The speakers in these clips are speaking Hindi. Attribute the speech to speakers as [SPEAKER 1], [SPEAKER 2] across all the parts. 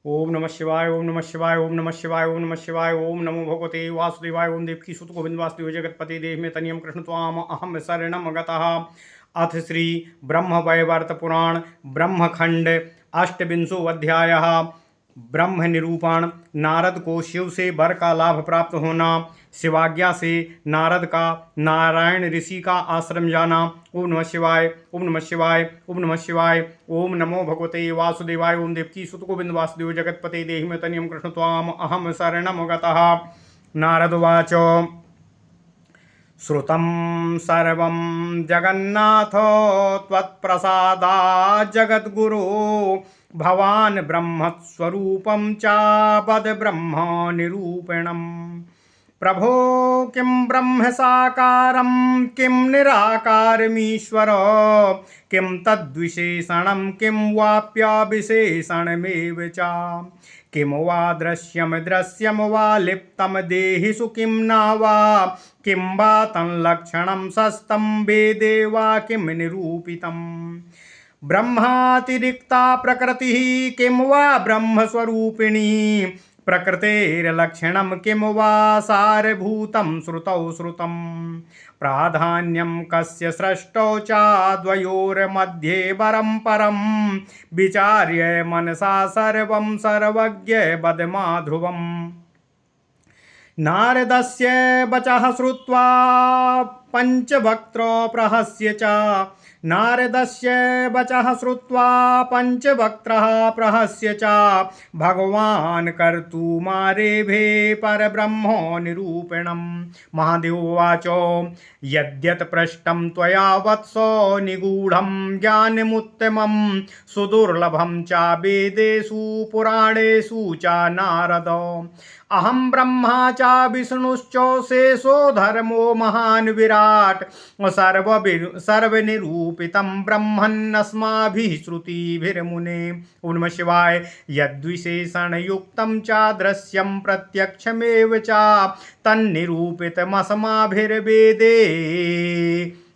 [SPEAKER 1] ओम नमः शिवाय ओम नमः शिवाय ओम नमः शिवाय ओम नमः शिवाय ओम नमो भगवते वासुदेवाय ओम देवकी सुत गोविंद वासुदेव जगतपति देव में तनियम कृष्ण त्वाम अहम शरणम गतः। अथ श्री ब्रह्म वैवर्त पुराण ब्रह्मखंड अष्टविंशो अध्यायः। ब्रह्म निरूपण। नारद को शिव से वर का लाभ प्राप्त होना। शिवाज्ञा से नारद का नारायण ऋषि का आश्रम जाना। ओम नमः शिवाय ओम नमः शिवाय ओम नमः शिवाय ओम नमो भगवते वासुदेवाय ओम देवकी सुत गोविंद वासुदेव जगतपते देहि में तनियम कृष्ण त्वाम अहम शरणम गतः। नारदवाच श्रुतं सर्वं जगन्नाथ त्वत्प्रसादात् जगद्गुरो भवान् ब्रह्मस्वरूपं च वद ब्रह्म निरूपणम्। प्रभो किं ब्रह्म साकारं किं निराकारमीश्वर किं तद्विशेषणं किं वाप्यविशेषणमेव च किं वा दृश्यं दृश्यं वा लिप्तं देहिषु किं न वा किं वा तन्लक्षणं सस्तं वेदे वा किं निरूपितम्। ब्रह्मातिरिक्ता प्रकृतिः किं वा ब्रह्मस्वरूपिणी प्रकृतेर्लक्षणं किं वा सारभूतं श्रुतौ श्रुतं। प्राधान्यं कस्य सृष्टौ च द्वयोर्मध्ये वरं परं विचार्य मनसा सर्वं सर्वज्ञ वदमाध्रुवम्। नारदस्य वचः श्रुत्वा पञ्चवक्त्रो प्रहस्य च नारदस्य वचः श्रुत्वा पञ्चवक्त्रः प्रहस्य च भगवान् कर्तुमारेभे परब्रह्मो निरूपणम्। महादेवोवाच यद्यत् पृष्टं त्वया वत्सो निगूढं ज्ञानमुत्तमं सुदुर्लभं च वेदेषु पुराणेषु च नारद। अहं ब्रह्मा च विष्णुश्च शेषो धर्मो महान् विराट् सर्वनिरूपितं ब्रह्मन्नस्माभिः श्रुतिभिर्मुने। ओम नमः शिवाय। यद्विशेषणयुक्तं च दृश्यं प्रत्यक्षमेव च तन्निरूपितमस्माभिर्वेदे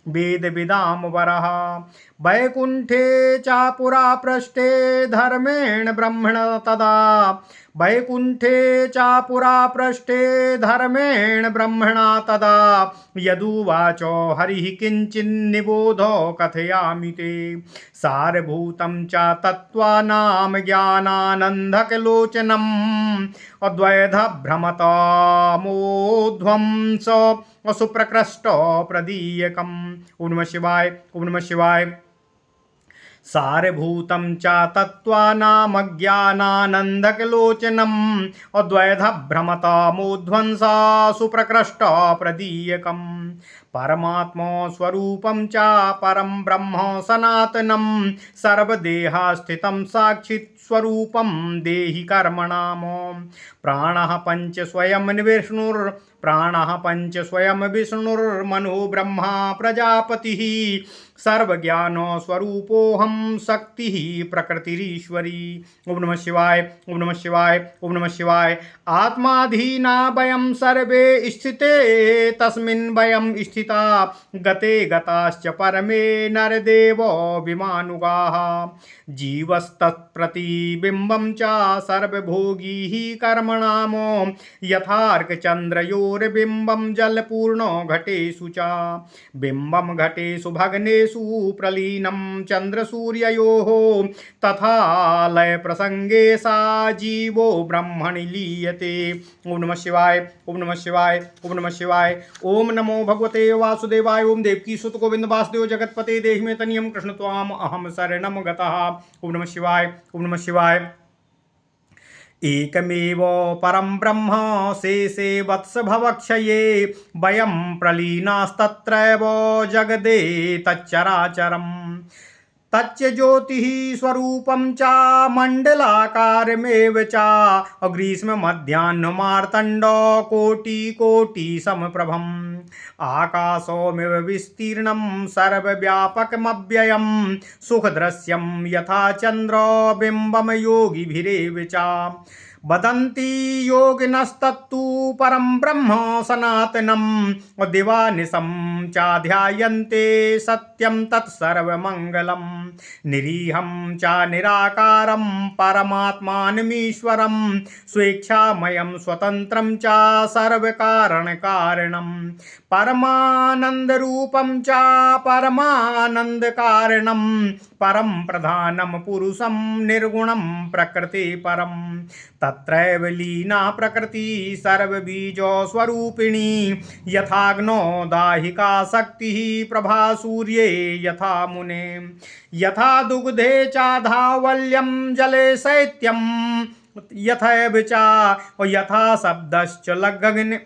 [SPEAKER 1] वेदविदां वरः। वैकुण्ठे च पुरा पृष्ठे धर्मेण ब्रह्मण तदा वैकुण्ठे च पुरा पृष्ठे धर्मेण ब्रह्मणा तदा यदुवाचो हरिः किञ्चिन्निबोधो कथयामि ते। सारभूतं च तत्त्वानां ज्ञानानन्दकलोचनम् अद्वैतभ्रमतामोध्वं स असुप्रकृष्टो प्रदीयकम्। ओम नमः शिवाय ओम नमः शिवाय। सारभूतं च तत्त्वानामज्ञानानन्दकलोचनम् अद्वैतभ्रमतामोध्वंसा सुप्रकृष्ट प्रदीयकम्। परमात्मा स्वरूपं च परं ब्रह्म सनातनं सर्वदेहास्थितं साक्षित् स्वरूपं देहि कर्मणाम। प्राणः पञ्च स्वयं विष्णुर्प्राणः पञ्च स्वयं विष्णुर्मनो ब्रह्मा प्रजापतिः सर्वज्ञानो स्वरूपोऽहं शक्तिः प्रकृतिरीश्वरी। ओम नमः शिवाय ओम नमः शिवाय ओम नमः शिवाय। आत्माधीना वयं सर्वे स्थिते तस्मिन् वयं स्थिता गते गताश्च परमे नरदेवो विमानुगाः। जीवस्तत्प्रतिबिम्बं च सर्वभोगी हि कर्मणामो यथार्कचन्द्रयोर्बिम्बं जलपूर्णो घटेषु च बिम्बं घटेषु भग्नेषु प्रलीनं चन्द्रसूर्ययोः तथा लय प्रसंगे सा जीवो ब्रह्मणि लीयते। ओम नमः शिवाय ओम नमः शिवाय ओम नमः शिवाय। ओम नमो भगवते वासुदेवाय ओम देवकी सुत गोविंद वासुदेव जगतपते देहि में तनियम कृष्ण त्वाम अहम शरणम गतः। ओम नमः शिवाय ओम नमः शिवाय। एकमेव परं ब्रह्म शेषे वत्स भवक्षये वयं प्रलीनास्तत्रैव जगदे तच्चराचरम्। तच्च ज्योतिः स्वरूपं च मण्डलाकारमेव च ग्रीष्म मध्याह्नमार्तण्डो कोटिकोटिसमप्रभम्। आकाशोमिव विस्तीर्णं सर्वव्यापकमव्ययं सुखदृश्यं यथा चन्द्रो बिम्बं योगिभिरेव च। वदन्ति योगिनस्तत्तु परं ब्रह्म सनातनं दिवानिशं चाध्यायन्ते सत्यं तत्सर्वमङ्गलं निरीहं च निराकारं परमात्मानमीश्वरं स्वेच्छामयं स्वतन्त्रं च सर्वकारणकारणं परमानन्दरूपं च परमानन्दकारणं परं प्रधानं पुरुषं निर्गुणं प्रकृति परं तत्रैव लीना प्रकृति सर्वबीजस्वरूपिणी यथाग्नो दाहिका शक्तिः प्रभा सूर्ये यथा मुने यथा दुग्धे चाधावल्यं जले शैत्यं यथैव च यथा शब्दश्च लग्गग्ने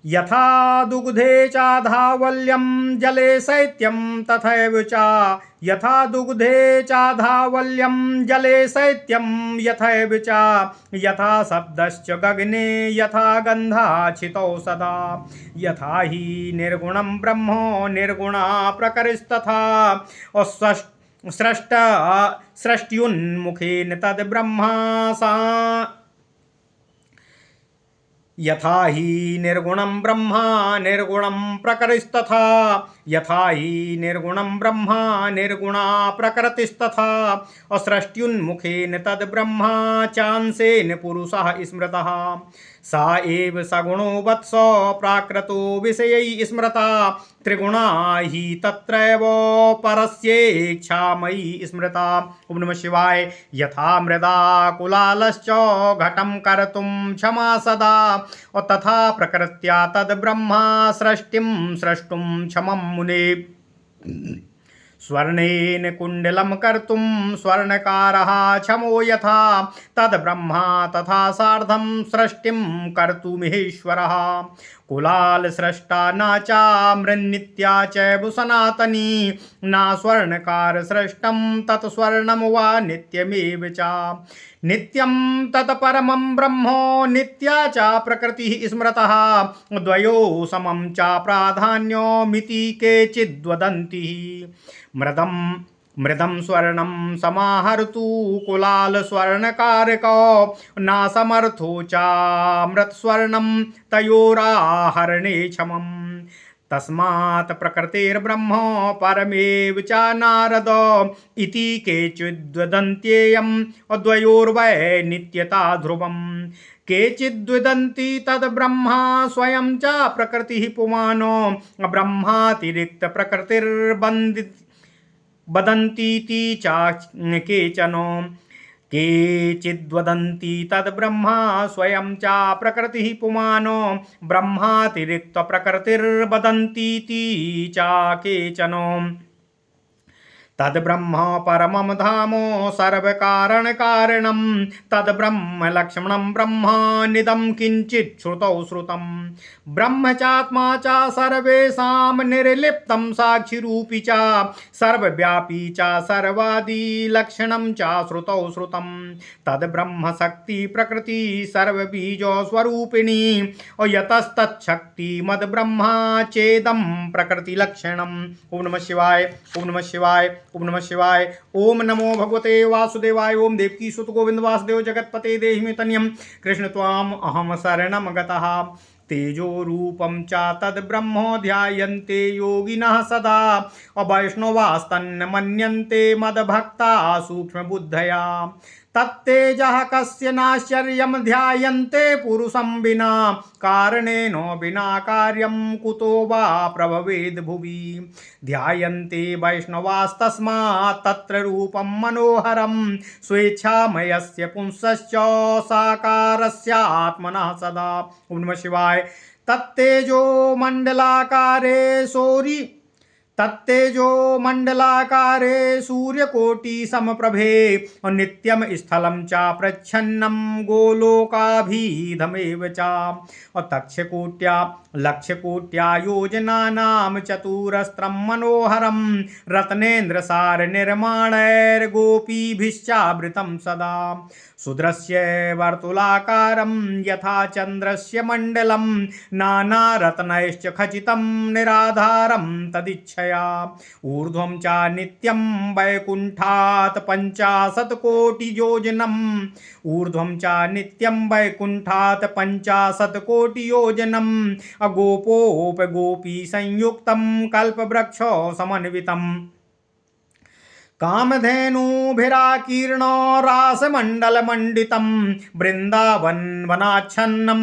[SPEAKER 1] यथा दुग्धे चाधावल्यं जले शैत्यं तथैव च यथा दुग्धे चाधावल्यं जले शैत्यं यथैव च यथा शब्दश्च गगने यथा गन्धाच्छितौ सदा यथा हि निर्गुणं ब्रह्मो निर्गुणा प्रकृतिस्तथा सृष्ट्युन्मुखेन तद् ब्रह्मा सा यथा हि निर्गुणं ब्रह्मा निर्गुणं प्रकृतिस्तथा यथा हि निर्गुणं ब्रह्मा निर्गुणा प्रकृतिस्तथा असृष्ट्युन्मुखेन तद् ब्रह्मा चांसेन पुरुषः स्मृतः सा एव सगुणो वत्स प्राकृतो विषयै स्मृता त्रिगुणा हि तत्रैव परस्येच्छामयी स्मृता। ओम नमः शिवाय। यथा मृदा कुलालश्च घटं कर्तुं क्षमा सदा तथा प्रकृत्या तद् ब्रह्मा सृष्टिं स्रष्टुं क्षमं मुने स्वर्णेन कुण्डलं कर्तुं स्वर्णकारः क्षमो यथा तद् ब्रह्मा तथा सार्धं सृष्टिं कर्तुमीश्वरः कुलाल सृष्टा न च मृन्नित्या च सनातनी न स्वर्णकार सृष्टं तत् स्वर्णं वा नित्यमेव च नित्यं तत् परमं ब्रह्मो नित्या च प्रकृतिः स्मृतः द्वयो समं च प्राधान्योमिति केचिद्वदन्ति मृदं स्वर्णं समाहर्तु कुलाल स्वर्णकारको न समर्थो चामृतस्वर्णं तयोराहरणे क्षमम् तस्मात् प्रकृतिर्ब्रह्म परमेव च नारद इति केचिद्वदन्त्येयं द्वयोर्वै नित्यता ध्रुवम् केचिद्वदन्ति तद् ब्रह्मा स्वयं च प्रकृतिः पुमानो ब्रह्मातिरिक्त प्रकृतिर्बदन्तीति च केचन केचिद्वदन्ति तद् ब्रह्मा स्वयं च प्रकृतिः पुमानो ब्रह्मातिरिक्त प्रकृतिर्बदन्तीति च केचन तद् ब्रह्म परमं धामो सर्वकारणकारणं तद् ब्रह्म लक्ष्मणं ब्रह्मानिदं किञ्चित् श्रुतौ श्रुतं ब्रह्म चात्मा च सर्वेषां निर्लिप्तं साक्षिरूपी च सर्वव्यापी च सर्वादि लक्षणं च श्रुतौ श्रुतं तद् ब्रह्म शक्ति प्रकृति सर्वबीजस्वरूपिणी यतस्तच्छक्ति मद् ब्रह्मा चेदं प्रकृतिलक्षणम्। ओम नमः शिवाय। ओम नमः शिवाय। ओम नमः शिवाय। ओम नमो भगवते वासुदेवाय। ओम देवकी सुत गोविंद वासुदेव जगतपते देहि मे तन्यं कृष्ण त्वाम अहम शरणं गतः तेजो रूपं च तद् ब्रह्मो ध्यायन्ते योगिनः सदा वैष्णवास्तन्न मन्यन्ते मद्भक्ता सूक्ष्मबुद्धया तत्तेजः कस्य नाश्चर्यं ध्यायन्ते पुरुषं विना कारणेन विना कार्यं कुतो वा प्रभवेद् भुवि ध्यायन्ते वैष्णवास्तस्मात् तत्र रूपं मनोहरं स्वेच्छामयस्य पुंसश्च साकारस्य आत्मनः सदा। ओम नमः शिवाय। तत्तेजो मंडलाकारे सूर्यकोटि समप्रभे नित्यं स्थलं च प्रच्छन्नं गोलोकाभिधमेव च तक्षकोट्या लक्षकोट्या योजनानां चतुरस्त्रं मनोहरं रत्नेन्द्रसार निर्माणैर्गोपीभिश्चावृतं सदा सुदृश्य वर्तुलाकारं यथा चन्द्रस्य मण्डलं नानारत्नैश्च खचितं निराधारं तदिच्छया निर्मितया ऊर्ध्वं च नित्यं वैकुण्ठात् 50 कोटियोजनम् ऊर्ध्वं च नित्यं वैकुण्ठात् 50 कोटियोजनम् अगोपोपगोपी संयुक्तं कल्पवृक्षो समन्वितम् कामधेनुभिराकीर्णो रासमण्डलमण्डितं वृन्दावन वनाच्छन्नं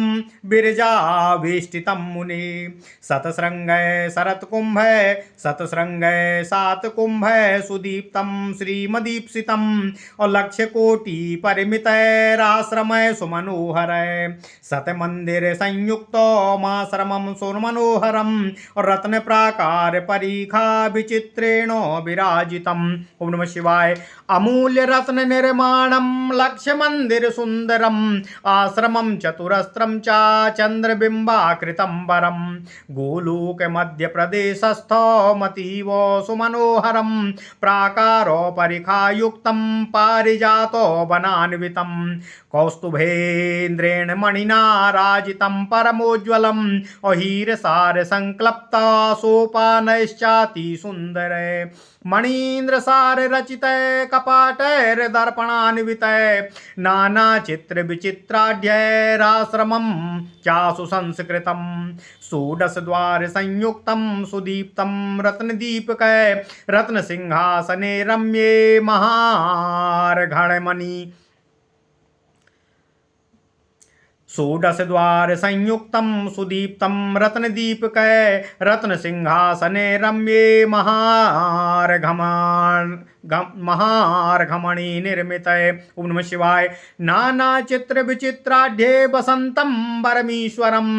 [SPEAKER 1] विरजावेष्टितं मुने शतशृङ्गै शरत्कुम्भै शतशृङ्गै सातकुम्भै सुदीप्तं श्रीमदीप्सितं लक्ष्यकोटिपरिमितैराश्रमै सुमनोहरै शतमन्दिरसंयुक्तमाश्रमं सुमनोहरं रत्नप्राकारपरीखा विचित्रेण विराजितम्। ओम नमः शिवाय। अमूल्य रत्न निर्माणं लक्ष्य मंदिर सुंदरम आश्रमं चतुरस्त्रं च चंद्रबिंबाकृतं वरम गोलोक मध्य प्रदेशस्थमतीव सुमनोहरं प्राकारो परिखायुक्तं पारिजातो वनान्वितं कौस्तुभेन्द्रेण मणिना राजितं परमोज्ज्वलं अहीरसार संक्लप्ता सोपानश्चाति सुंदरे मणीन्द्र सार रचितै कपाटैर्दर्पणान्वितै नाना चित्र विचित्राढ्यैराश्रमं चासु संस्कृतं षोडश द्वार संयुक्तं सुदीप्तं रत्नदीपकै रत्नसिंहासने रम्ये महार्घणमणि षोडश द्वार संयुक्तं सुदीप्तं रत्नदीपकै रत्नसिंहासने रम्ये महार्घमणि निर्मितै। ओम नमः शिवाय। नाना चित्र विचित्राढ्ये वसन्तं वरमीश्वरं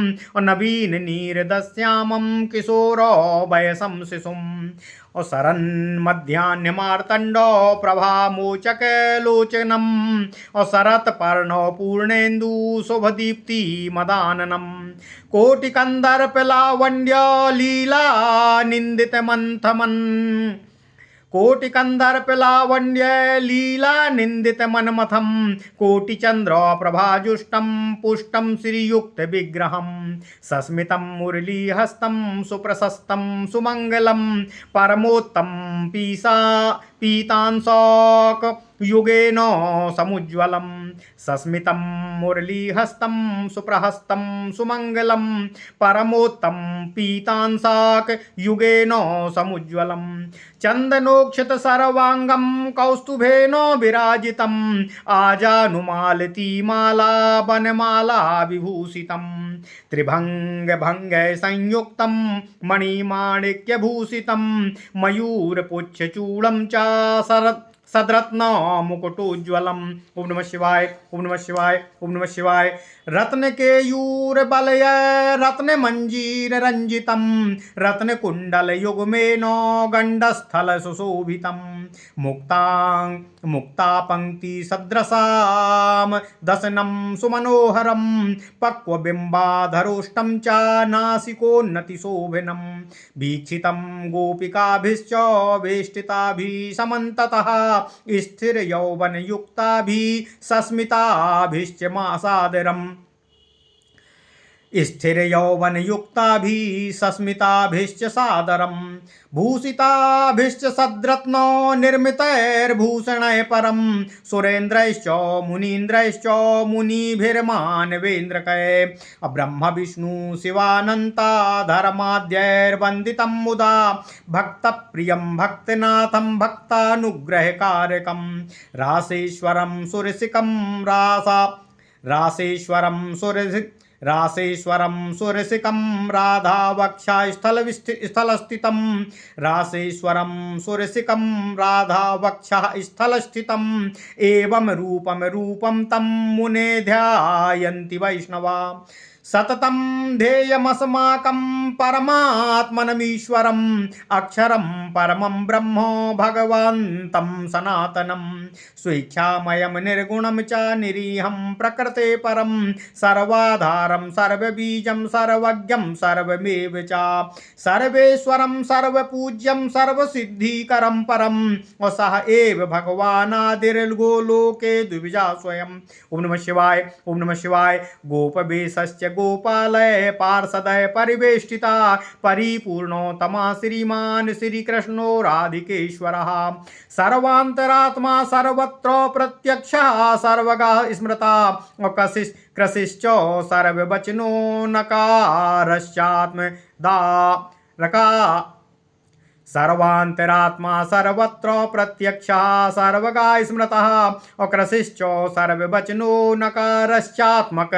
[SPEAKER 1] नवीन नीरदश्यामं किशोरो वयसं शिशुम् शरन्मध्याह्नमार्तण्डो प्रभामोचक लोचनम् शरत्पर्णो पूर्णेन्दु शुभदीप्ति मदाननम् कोटिकन्दर्पलावण्य लीला निन्दित मंथमन् कोटिकन्दर्पलावण्य लीला निन्दित मनमथं कोटिचन्द्र प्रभाजुष्टं पुष्टं श्रीयुक्त विग्रहं सस्मितं मुरलीहस्तं सुप्रशस्तं सुमंगलं परमोत्तम पीतांशोक युगेन समुज्ज्वलं सस्मितं मुरलीहस्तं सुप्रहस्तं सुमंगलं परमोत्तम पीतांशाक युगेन समुज्ज्वलं चन्दनोक्षत सर्वांगं कौस्तुभेन विराजितं आजानुमालती माला वनमाला विभूषितं त्रिभंग भंग संयुक्तं मणिमाणिक्यभूषितं मयूरपुच्छचूडं च सद्रत्न मुकुटोज्ज्वलम्। ओम नमः शिवाय। ओम नमः शिवाय। ओम नमः शिवाय। रत्न केयूर बलय रत्न मंजीर रंजितम रत्न कुंडल युग्मेन गंडस्थल सुशोभितम मुक्ता पंक्ति सदृशाम दशनम सुमनोहरम पक्वबिंबाधरोष्टम च नासिकोन्नति शोभनम वीक्षितं गोपिकाभिश्च वेष्टिताभिः समन्ततः स्थिर यौवन युक्ताभिः सस्मिताभिश्च मासादरम् स्थिर यौवन युक्ताभिः सस्मिताभिश्च सादरम् भूषिताभिश्च सद्रत्नो निर्मितैर्भूषणैः परं सुरेन्द्रैश्च मुनीन्द्रैश्च मुनिभिर्मानवेन्द्रकैः ब्रह्म विष्णु शिवानन्ता धर्माद्यैर्वन्दितं मुदा भक्तप्रियं भक्तनाथं भक्तानुग्रहकारकं रासेश्वरं सुरसिकं रासेश्वरं सुरसिकं राधावक्षस्थलस्थितं रासेश्वरं सुरसिकं राधावक्षस्थलस्थितं एवं रूपं तं मुने ध्यायन्ति वैष्णवा सततं ध्येयमस्माकं परमात्मनमीश्वरम् अक्षरं परमं ब्रह्म भगवन्तं सनातनम् स्वेच्छामयं निर्गुणं च निरीहं प्रकृते परं सर्वाधारं सर्वबीजं सर्वज्ञं सर्वमेव च सर्वेश्वरं सर्वपूज्यं सर्वसिद्धिकरं परं सः एव भगवानादिर्गोलोके द्विजा स्वयं। ओम नमः शिवाय। ओम नमः शिवाय। गोपवेशश्च गोपालय पार्षदय परिवेष्टिता परिपूर्णोत्तमा श्रीमान श्रीकृष्णो राधिकेश्वरः सर्वान्तरात्मा सर्वत्र प्रत्यक्षः सर्वगा स्मृता कृशिश्च सर्ववचनो नकारश्चात्म रका सर्वान्तरात्मा सर्वत्र प्रत्यक्षः सर्वगा स्मृतः अकृशिश्च सर्ववचनो नकारश्चात्मक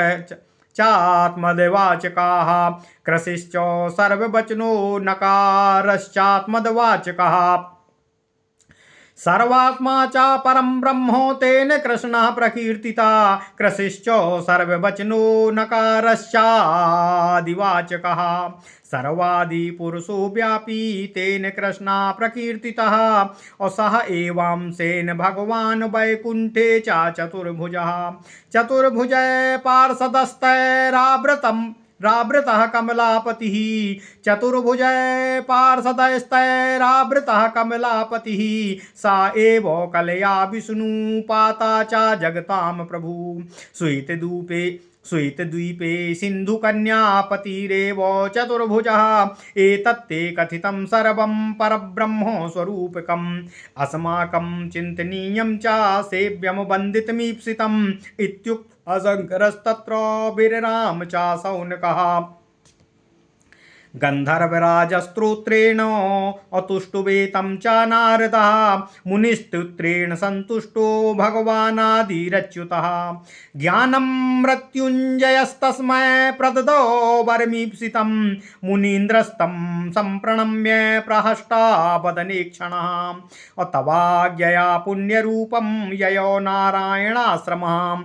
[SPEAKER 1] चात्मदवाचकाः कृशिश्च सर्ववचनो नकारश्चात्मदवाचकः सर्वात्मा च परं ब्रह्मो तेन कृष्णः प्रकीर्तिता कृशिश्च सर्ववचनो नकारश्चादिवाचकः सर्वादि पुरुषो व्यापी तेन कृष्णः प्रकीर्तितः और सः एवांशेन भगवान् वैकुण्ठे च चतुर्भुजः चतुर्भुजः पार्षदस्तैरावृतः कमलापतिः चतुर्भुजः पार्षदस्तैरावृतः कमलापतिः सा एव कलया विष्णुपाता च जगतां प्रभु श्वेतद्वीपे सिन्धुकन्यापतिरेव चतुर्भुजः एतत्ते कथितं सर्वं परब्रह्म स्वरूपकम् अस्माकं चिन्तनीयं च सेव्यं वन्दितमीप्सितम् इत्युक्त अशङ्करस्तत्र वीरराम च शौनकः गन्धर्वराजस्तोत्रेण अतुष्टुवेतं च नारदः मुनिस्तोत्रेण सन्तुष्टो भगवानादिरच्युतः ज्ञानं मृत्युञ्जयस्तस्मै प्रददौ वरमीप्सितं मुनीन्द्रस्तं सम्प्रणम्य प्रहष्टावदने क्षणः तवाज्ञया पुण्यरूपं ययो नारायणाश्रमः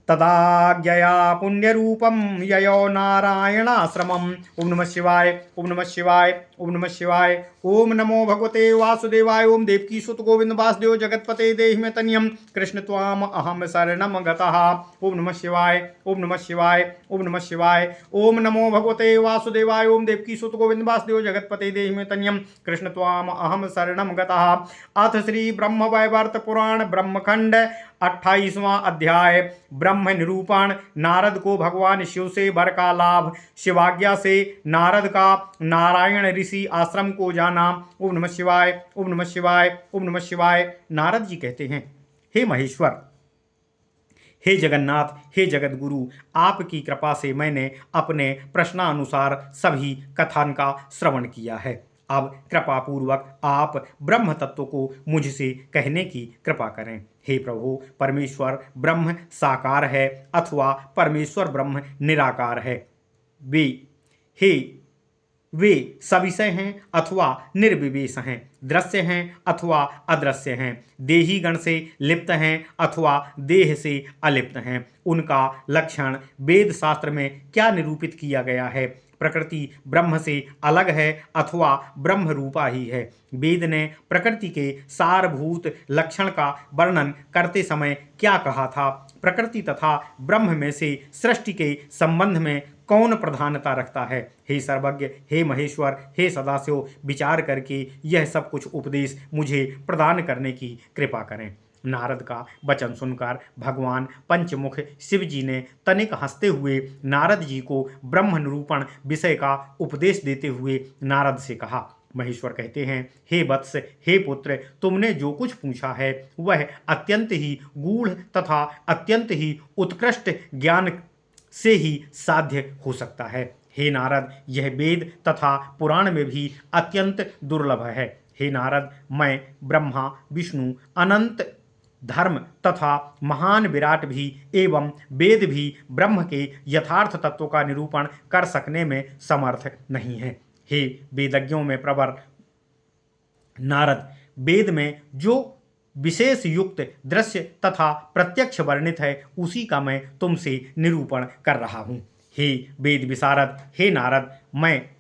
[SPEAKER 1] तदाज्ञया पुण्यरूपं ययो नारायणाश्रमम्। ओम नमः शिवाय। ओम नमः शिवाय। ओम नमः शिवाय। ओम नमो भगवते वासुदेवाय। ओम देवकी सुत गोविंद वासुदेव जगतपते देहि मे तनियम कृष्ण त्वाम अहम शरणम गतः। ओम नमः शिवाय। ओम नमः शिवाय। ओम नमः शिवाय। ओम नमो भगवते वासुदेवाय। ओम देवकी सुत गोविंद वासुदेव जगतपते देहि मे तनियम कृष्ण त्वाम अहम शरणम गतः। अथ श्री ब्रह्म वैवर्त पुराण ब्रह्मखंड 28वां अध्याय ब्रह्म निरूपण। नारद को भगवान शिव से वर का लाभ। शिवाज्ञा से नारद का नारायण ऋषि आश्रम को जाना। ओम नमः शिवाय। ओम नमः शिवाय। ओम नमः शिवाय। नारद जी कहते हैं, हे महेश्वर, हे जगन्नाथ, हे जगत गुरु, आपकी कृपा से मैंने अपने प्रश्नानुसार सभी कथन का श्रवण किया है। अब कृपा पूर्वक आप ब्रह्म तत्व को मुझसे कहने की कृपा करें। हे प्रभु, परमेश्वर ब्रह्म साकार है अथवा परमेश्वर ब्रह्म निराकार है। वे सविषय हैं अथवा निर्विवेश हैं, दृश्य हैं अथवा अदृश्य हैं, देही गण से लिप्त हैं अथवा देह से अलिप्त हैं। उनका लक्षण वेद शास्त्र में क्या निरूपित किया गया है? प्रकृति ब्रह्म से अलग है अथवा ब्रह्म रूपा ही है? वेद ने प्रकृति के सारभूत लक्षण का वर्णन करते समय क्या कहा था? प्रकृति तथा ब्रह्म में से सृष्टि के संबंध में कौन प्रधानता रखता है? हे सर्वज्ञ, हे महेश्वर, हे सदाशिव, विचार करके यह सब कुछ उपदेश मुझे प्रदान करने की कृपा करें। नारद का वचन सुनकर भगवान पंचमुख शिव जी ने तनिक हंसते हुए नारद जी को ब्रह्म निरूपण विषय का उपदेश देते हुए नारद से कहा। महेश्वर कहते हैं, हे वत्स, हे पुत्र, तुमने जो कुछ पूछा है वह अत्यंत ही गूढ़ तथा अत्यंत ही उत्कृष्ट ज्ञान से ही साध्य हो सकता है। हे नारद, यह वेद तथा पुराण में भी अत्यंत दुर्लभ है। हे नारद, मैं ब्रह्मा विष्णु अनंत धर्म तथा महान विराट भी एवं वेद भी ब्रह्म के यथार्थ तत्व का निरूपण कर सकने में समर्थ नहीं है। हे वेदज्ञों में प्रवर नारद, वेद में जो विशेष युक्त दृश्य तथा प्रत्यक्ष वर्णित है उसी का मैं तुमसे निरूपण कर रहा हूँ। हे वेद विशारद, हे नारद, मैं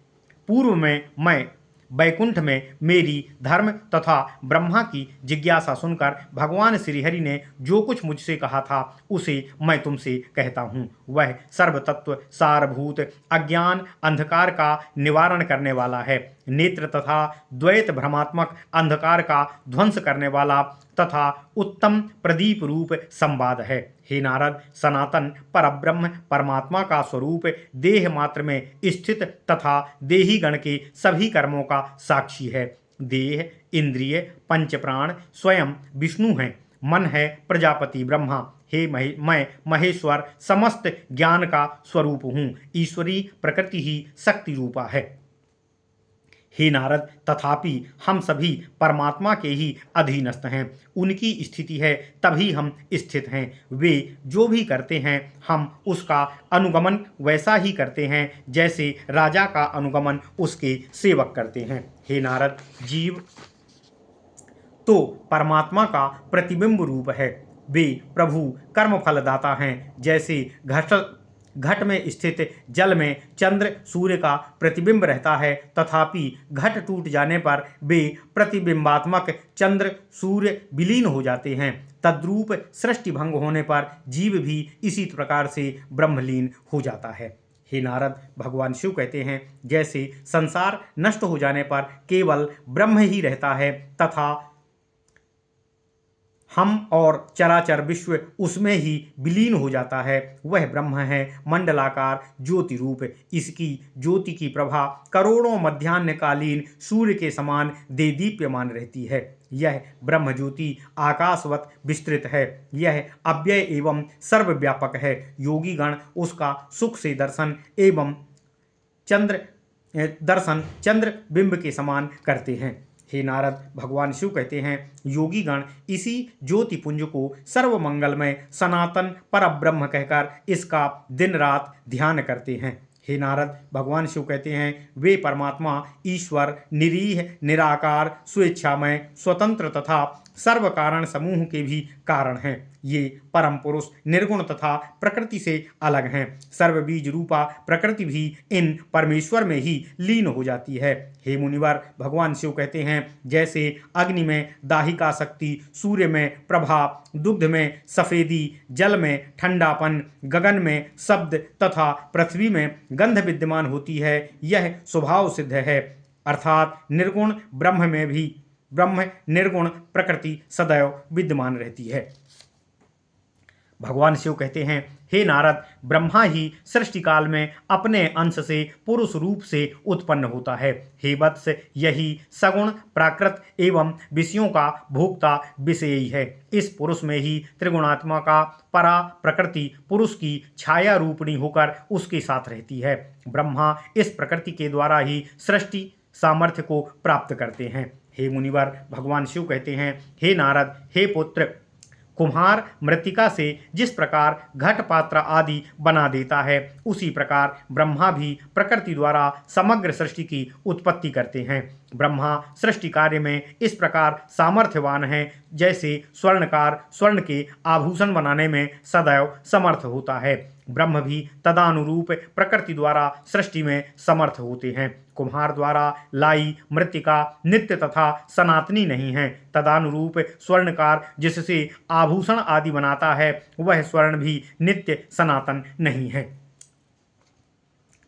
[SPEAKER 1] वैकुंठ में मेरी धर्म तथा ब्रह्मा की जिज्ञासा सुनकर भगवान श्रीहरि ने जो कुछ मुझसे कहा था उसे मैं तुमसे कहता हूँ। वह सर्वतत्व सारभूत अज्ञान अंधकार का निवारण करने वाला है, नेत्र तथा द्वैत भ्रमात्मक अंधकार का ध्वंस करने वाला तथा उत्तम प्रदीप रूप संवाद है। हे नारद, सनातन परब्रह्म परमात्मा का स्वरूप देह मात्र में स्थित तथा देही गण के सभी कर्मों का साक्षी है। देह, इंद्रिय, पंचप्राण स्वयं विष्णु हैं। मन है प्रजापति ब्रह्मा। मैं महेश्वर समस्त ज्ञान का स्वरूप हूँ। ईश्वरी प्रकृति ही शक्ति रूपा है। हे नारद, तथापि हम सभी परमात्मा के ही अधीनस्थ हैं। उनकी स्थिति है तभी हम स्थित हैं। वे जो भी करते हैं हम उसका अनुगमन वैसा ही करते हैं जैसे राजा का अनुगमन उसके सेवक करते हैं। हे नारद, जीव तो परमात्मा का प्रतिबिंब रूप है। वे प्रभु कर्मफलदाता हैं। जैसे घट में स्थित जल में चंद्र सूर्य का प्रतिबिंब रहता है, तथापि घट टूट जाने पर वे प्रतिबिंबात्मक चंद्र सूर्य विलीन हो जाते हैं। तद्रूप सृष्टि भंग होने पर जीव भी इसी प्रकार से ब्रह्मलीन हो जाता है। हे नारद, भगवान शिव कहते हैं, जैसे संसार नष्ट हो जाने पर केवल ब्रह्म ही रहता है तथा हम और चराचर विश्व उसमें ही विलीन हो जाता है, वह ब्रह्म है मंडलाकार ज्योति रूप। इसकी ज्योति की प्रभा करोड़ों मध्याह्नकालीन सूर्य के समान देदीप्यमान रहती है। यह ब्रह्म ज्योति आकाशवत विस्तृत है। यह अव्यय एवं सर्वव्यापक है। योगी गण उसका सुख से दर्शन चंद्र बिंब के समान करते हैं। हे नारद, भगवान शिव कहते हैं, योगी गण इसी ज्योति पुंज को सर्वमंगलमय सनातन परब्रह्म कहकर इसका दिन रात ध्यान करते हैं। हे नारद, भगवान शिव कहते हैं, वे परमात्मा ईश्वर निरीह निराकार स्वेच्छामय स्वतंत्र तथा सर्व कारण समूह के भी कारण हैं। ये परम पुरुष निर्गुण तथा प्रकृति से अलग हैं। सर्वबीज रूपा प्रकृति भी इन परमेश्वर में ही लीन हो जाती है। हे मुनिवर, भगवान शिव कहते हैं, जैसे अग्नि में दाहिका शक्ति, सूर्य में प्रभा, दुग्ध में सफेदी, जल में ठंडापन, गगन में शब्द तथा पृथ्वी में गंध विद्यमान होती है, यह स्वभाव सिद्ध है। अर्थात निर्गुण ब्रह्म में भी ब्रह्म निर्गुण प्रकृति सदैव विद्यमान रहती है। भगवान शिव कहते हैं, हे नारद, ब्रह्मा ही सृष्टि काल में अपने अंश से पुरुष रूप से उत्पन्न होता है। हे वत्स, यही सगुण प्राकृत एवं विषयों का भोक्ता विषयी है। इस पुरुष में ही त्रिगुणात्मा का परा प्रकृति पुरुष की छाया रूपणी होकर उसके साथ रहती है। ब्रह्मा इस प्रकृति के द्वारा ही सृष्टि सामर्थ्य को प्राप्त करते हैं। हे मुनिवर, भगवान शिव कहते हैं, हे नारद, हे पुत्र, कुम्हार मृत्तिका से जिस प्रकार घट पात्र आदि बना देता है, उसी प्रकार ब्रह्मा भी प्रकृति द्वारा समग्र सृष्टि की उत्पत्ति करते हैं। ब्रह्मा सृष्टि कार्य में इस प्रकार सामर्थ्यवान है जैसे स्वर्णकार स्वर्ण के आभूषण बनाने में सदैव समर्थ होता है। ब्रह्म भी तदानुरूप प्रकृति द्वारा सृष्टि में समर्थ होते हैं। कुम्हार द्वारा लाई मृत्तिका नित्य तथा सनातनी नहीं है। तदानुरूप स्वर्णकार जिससे आभूषण आदि बनाता है, वह स्वर्ण भी नित्य सनातन नहीं है।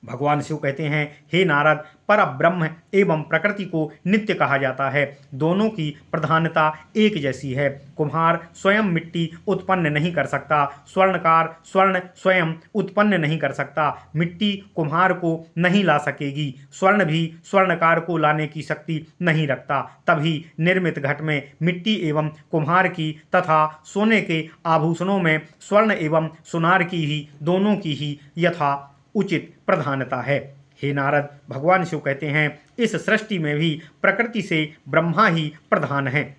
[SPEAKER 1] भगवान शिव कहते हैं, हे नारद, परब्रह्म एवं प्रकृति को नित्य कहा जाता है। दोनों की प्रधानता एक जैसी है। कुम्हार स्वयं मिट्टी उत्पन्न नहीं कर सकता, स्वर्णकार स्वर्ण स्वयं उत्पन्न नहीं कर सकता। मिट्टी कुम्हार को नहीं ला सकेगी, स्वर्ण भी स्वर्णकार को लाने की शक्ति नहीं रखता। तभी निर्मित घट में मिट्टी एवं कुम्हार की तथा सोने के आभूषणों में स्वर्ण एवं सुनार की ही दोनों की ही यथा उचित प्रधानता है। हे नारद, भगवान शिव कहते हैं, इस सृष्टि में भी प्रकृति से ब्रह्मा ही प्रधान है।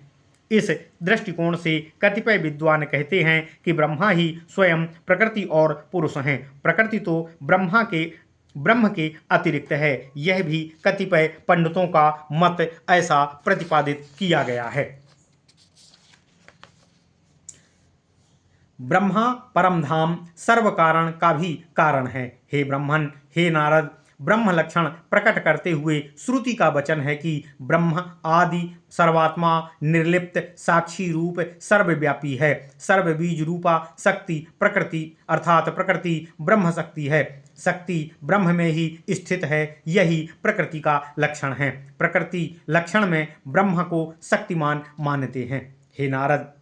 [SPEAKER 1] इस दृष्टिकोण से कतिपय विद्वान कहते हैं कि ब्रह्मा ही स्वयं प्रकृति और पुरुष हैं। प्रकृति तो ब्रह्म के अतिरिक्त है। यह भी कतिपय पंडितों का मत ऐसा प्रतिपादित किया गया है। ब्रह्मा परम धाम सर्व कारण का भी कारण है। हे ब्रह्मन, हे नारद, ब्रह्म लक्षण प्रकट करते हुए श्रुति का वचन है कि ब्रह्म आदि सर्वात्मा निर्लिप्त साक्षी रूप सर्वव्यापी है। सर्वबीज रूपा शक्ति प्रकृति अर्थात प्रकृति ब्रह्म शक्ति है। शक्ति ब्रह्म में ही स्थित है, यही प्रकृति का लक्षण है। प्रकृति लक्षण में ब्रह्म को शक्तिमान मानते हैं। हे नारद,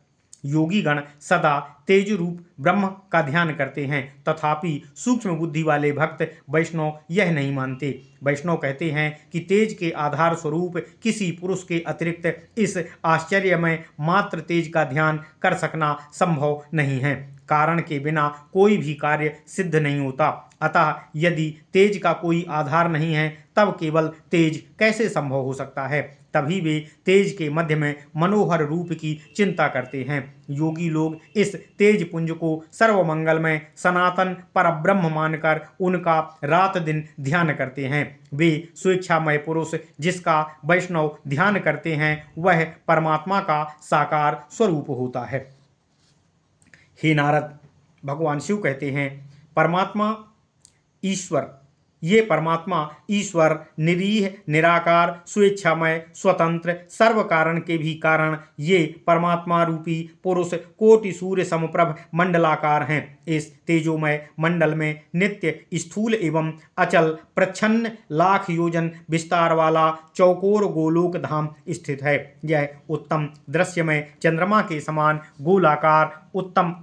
[SPEAKER 1] योगी गण सदा तेज रूप ब्रह्म का ध्यान करते हैं, तथापि सूक्ष्म बुद्धि वाले भक्त वैष्णव यह नहीं मानते। वैष्णव कहते हैं कि तेज के आधार स्वरूप किसी पुरुष के अतिरिक्त इस आश्चर्य में मात्र तेज का ध्यान कर सकना संभव नहीं है। कारण के बिना कोई भी कार्य सिद्ध नहीं होता। अतः यदि तेज का कोई आधार नहीं है, तब केवल तेज कैसे संभव हो सकता है। तभी वे तेज के मध्य में मनोहर रूप की चिंता करते हैं। योगी लोग इस तेज पुंज को सर्वमंगलमय सनातन परब्रह्म मानकर उनका रात दिन ध्यान करते हैं। वे स्वेच्छामय पुरुष जिसका वैष्णव ध्यान करते हैं, वह परमात्मा का साकार स्वरूप होता है। हे नारद, भगवान शिव कहते हैं, परमात्मा ईश्वर, ये परमात्मा ईश्वर निरीह निराकार स्वेच्छामय स्वतंत्र सर्व कारण के भी कारण ये परमात्मा रूपी पुरुष कोटि सूर्य समप्रभ मंडलाकार हैं। इस तेजोमय मंडल में नित्य स्थूल एवं अचल प्रच्छन्न लाख योजन विस्तार वाला चौकोर गोलोक धाम स्थित है। यह उत्तम दृश्यमय चंद्रमा के समान गोलाकार उत्तम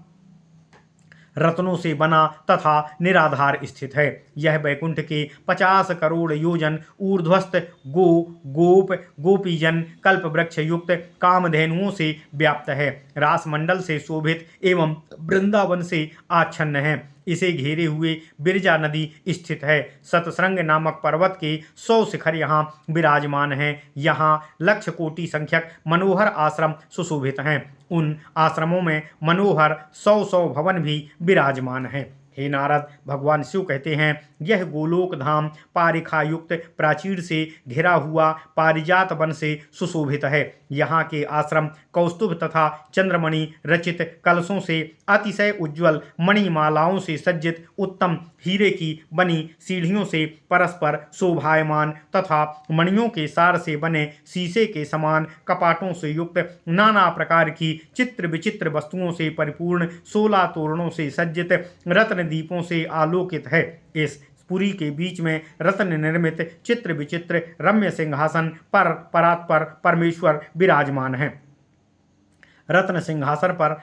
[SPEAKER 1] रत्नों से बना तथा निराधार स्थित है। यह वैकुंठ के 50 करोड़ योजन ऊर्ध्वस्त गोप गोपीजन कल्प वृक्ष युक्त कामधेनुओं से व्याप्त है। रासमंडल से शोभित एवं वृंदावन से आच्छन्न है। इसे घेरे हुए बिरजा नदी स्थित है। सतसृंग नामक पर्वत के 100 शिखर यहाँ विराजमान हैं। यहाँ लक्ष कोटि संख्यक मनोहर आश्रम सुशोभित हैं। उन आश्रमों में मनोहर 100 भवन भी विराजमान हैं। हे नारद, भगवान शिव कहते हैं, यह गोलोक धाम पारिखा युक्त प्राचीर से घिरा हुआ पारिजात वन से सुशोभित है। यहाँ के आश्रम कौस्तुभ तथा चंद्रमणि रचित कलशों से अतिशय उज्ज्वल मणिमालाओं से सज्जित उत्तम हीरे की बनी सीढ़ियों से परस्पर शोभायमान तथा मणियों के सार से बने शीशे के समान कपाटों से युक्त नाना प्रकार की चित्र विचित्र वस्तुओं से परिपूर्ण 16 तोरणों से सज्जित रत्न दीपों से आलोकित है। इस पुरी के बीच में रत्न निर्मित चित्र विचित्र रम्य सिंहासन पर परात्पर परमेश्वर विराजमान है। रत्न सिंहासन पर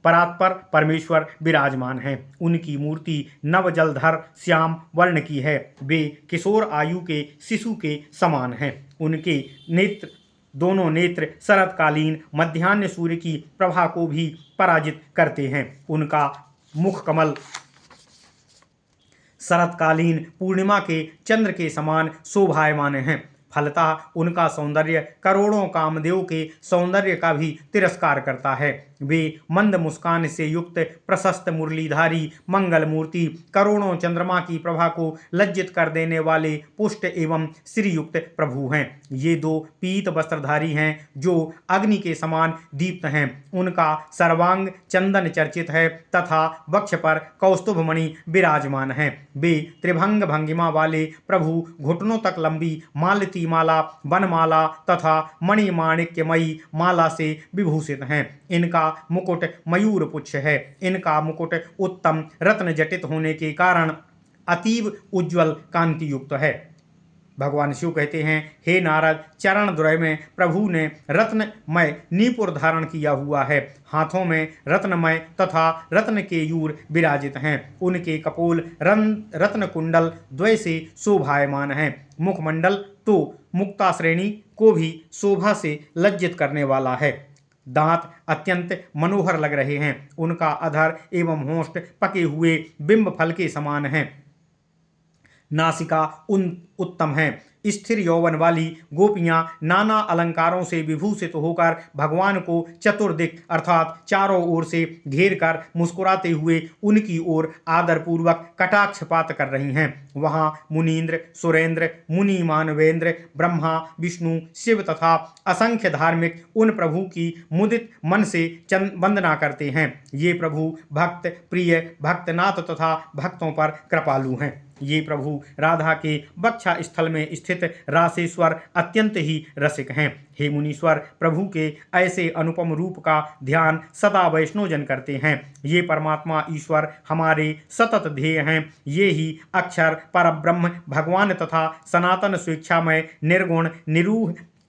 [SPEAKER 1] परात्पर परमेश्वर विराजमान हैं। उनकी मूर्ति नव जलधर श्याम वर्ण की है। वे किशोर आयु के शिशु के समान हैं। उनके नेत्र दोनों नेत्र शरतकालीन मध्याह्न सूर्य की प्रभा को भी पराजित करते हैं। उनका मुख कमल शरतकालीन पूर्णिमा के चंद्र के समान शोभायमान हैं। फलतः उनका सौंदर्य करोड़ों कामदेव के सौंदर्य का भी तिरस्कार करता है। वे मंद मुस्कान से युक्त प्रशस्त मुरलीधारी मंगल मूर्ति करोड़ों चंद्रमा की प्रभा को लज्जित कर देने वाले पुष्ट एवं श्रीयुक्त प्रभु हैं। ये दो पीत वस्त्रधारी हैं जो अग्नि के समान दीप्त हैं। उनका सर्वांग चंदन चर्चित है तथा वक्ष पर कौस्तुभ मणि विराजमान है। वे त्रिभंग भंगिमा वाले प्रभु घुटनों तक लंबी मालती माला वनमाला तथा मणिमाणिक्यमयी माला से विभूषित हैं। इनका मुकुट मयूर पुच्छ है। इनका मुकुट उत्तम रत्न जटित होने के कारण अतीव उज्ज्वल कांति युक्त है। भगवान शिव कहते हैं, हे नारद, चरण द्वय में प्रभु ने रत्नमय नीपुर धारण किया हुआ है। हाथों में रत्नमय तथा रत्न के यूर विराजित हैं। उनके कपोल रत्न कुंडल द्वय से शोभायमान हैं। मुखमंडल तो मुक्ता श्रेणी को भी शोभा से लज्जित करने वाला है। दांत अत्यंत मनोहर लग रहे हैं। उनका अधर एवं होंठ पके हुए बिंब फल के समान हैं। नासिका उत्तम है। स्थिर यौवन वाली गोपियां नाना अलंकारों से विभूषित होकर भगवान को चतुर्दिक अर्थात चारों ओर से घेर कर मुस्कुराते हुए उनकी ओर आदरपूर्वक कटाक्षपात कर रही हैं। वहां मुनीन्द्र सुरेंद्र मुनि मानवेंद्र ब्रह्मा विष्णु शिव तथा असंख्य धार्मिक उन प्रभु की मुदित मन से वंदना करते हैं। ये प्रभु भक्त प्रिय भक्तनाथ तथा भक्तों पर कृपालु हैं। ये प्रभु राधा के वक्षा स्थल में स्थित रासेश्वर अत्यंत ही रसिक हैं। हे मुनीश्वर, प्रभु के ऐसे अनुपम रूप का ध्यान सदा वैष्णोजन करते हैं। ये परमात्मा ईश्वर हमारे सतत ध्येय हैं। ये ही अक्षर परब्रह्म भगवान तथा सनातन स्वेच्छामय निर्गुण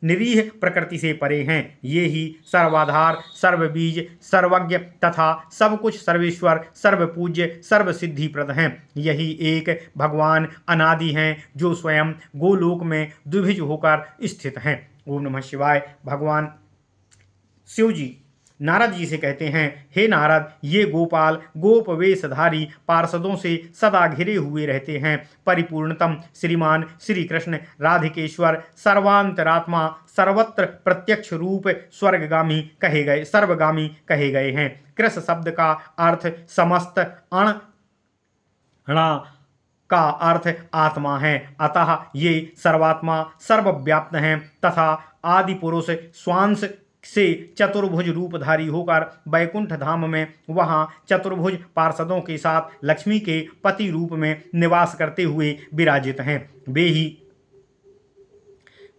[SPEAKER 1] निरीह प्रकृति से परे हैं। ये ही सर्वाधार सर्वबीज सर्वज्ञ तथा सब कुछ सर्वेश्वर सर्वपूज्य सर्वसिद्धिप्रद हैं। यही एक भगवान अनादि हैं जो स्वयं गोलोक में द्विभुज होकर स्थित हैं। ओम नमः शिवाय। भगवान शिव जी नारद जी से कहते हैं, हे नारद, ये गोपाल गोप वेशधारी पार्षदों से सदा घिरे हुए रहते हैं। परिपूर्णतम श्रीमान श्री कृष्ण राधिकेश्वर सर्वांतरात्मा सर्वत्र प्रत्यक्ष रूप सर्वगामी कहे गए हैं। कृष्ण शब्द का अर्थ समस्त अणा का अर्थ आत्मा है। अतः ये सर्वात्मा सर्वव्याप्त हैं तथा आदि पुरुष स्वांश से चतुर्भुज रूपधारी होकर वैकुंठ धाम में वहां चतुर्भुज पार्षदों के साथ लक्ष्मी के पति रूप में निवास करते हुए विराजित हैं।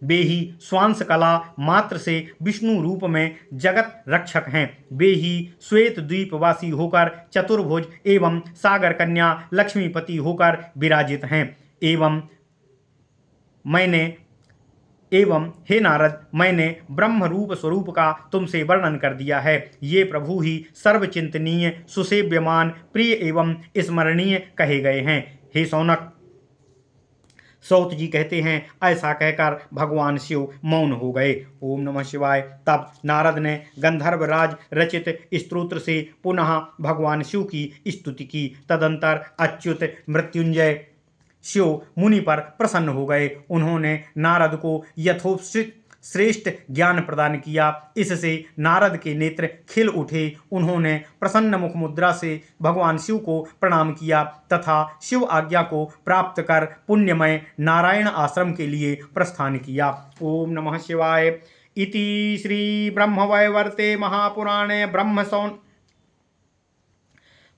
[SPEAKER 1] वे ही स्वांश कला मात्र से विष्णु रूप में जगत रक्षक हैं। वे ही श्वेत द्वीपवासी होकर चतुर्भुज एवं सागर कन्या लक्ष्मीपति होकर विराजित हैं। एवं हे नारद, मैंने ब्रह्म रूप स्वरूप का तुमसे वर्णन कर दिया है। ये प्रभु ही सर्वचिंतनीय सुसेव्यमान प्रिय एवं स्मरणीय कहे गए हैं। हे सौनक, सौत जी कहते हैं, ऐसा कहकर भगवान शिव मौन हो गए। ओम नमः शिवाय। तब नारद ने गंधर्वराज रचित स्तोत्र से पुनः भगवान शिव की स्तुति की। तदंतर अच्युत मृत्युंजय शिव मुनि पर प्रसन्न हो गए। उन्होंने नारद को यथोचित श्रेष्ठ ज्ञान प्रदान किया। इससे नारद के नेत्र खिल उठे। उन्होंने प्रसन्न मुख मुद्रा से भगवान शिव को प्रणाम किया तथा शिव आज्ञा को प्राप्त कर पुण्यमय नारायण आश्रम के लिए प्रस्थान किया। ओम नमः शिवाय। इति श्री ब्रह्मवैवर्ते महापुराणे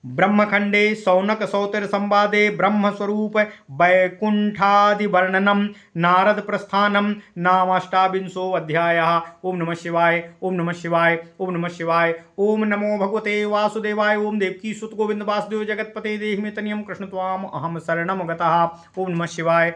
[SPEAKER 1] ब्रह्मखंडे शौनक सौतिर संवादे ब्रह्मस्वरूप वैकुंठादिवर्णनम नारद प्रस्थानम नामाष्टाविंशो अध्यायः। ओम नमः शिवाय। ओम नमः शिवाय। ओम नमः शिवाय। ओम नमो भगवते वासुदेवाय। ओम देवकी सुत गोविंद वासुदेव जगतपते देहि में तनियम कृष्ण त्वाम अहम शरणम गतः। ओम नमः शिवाय।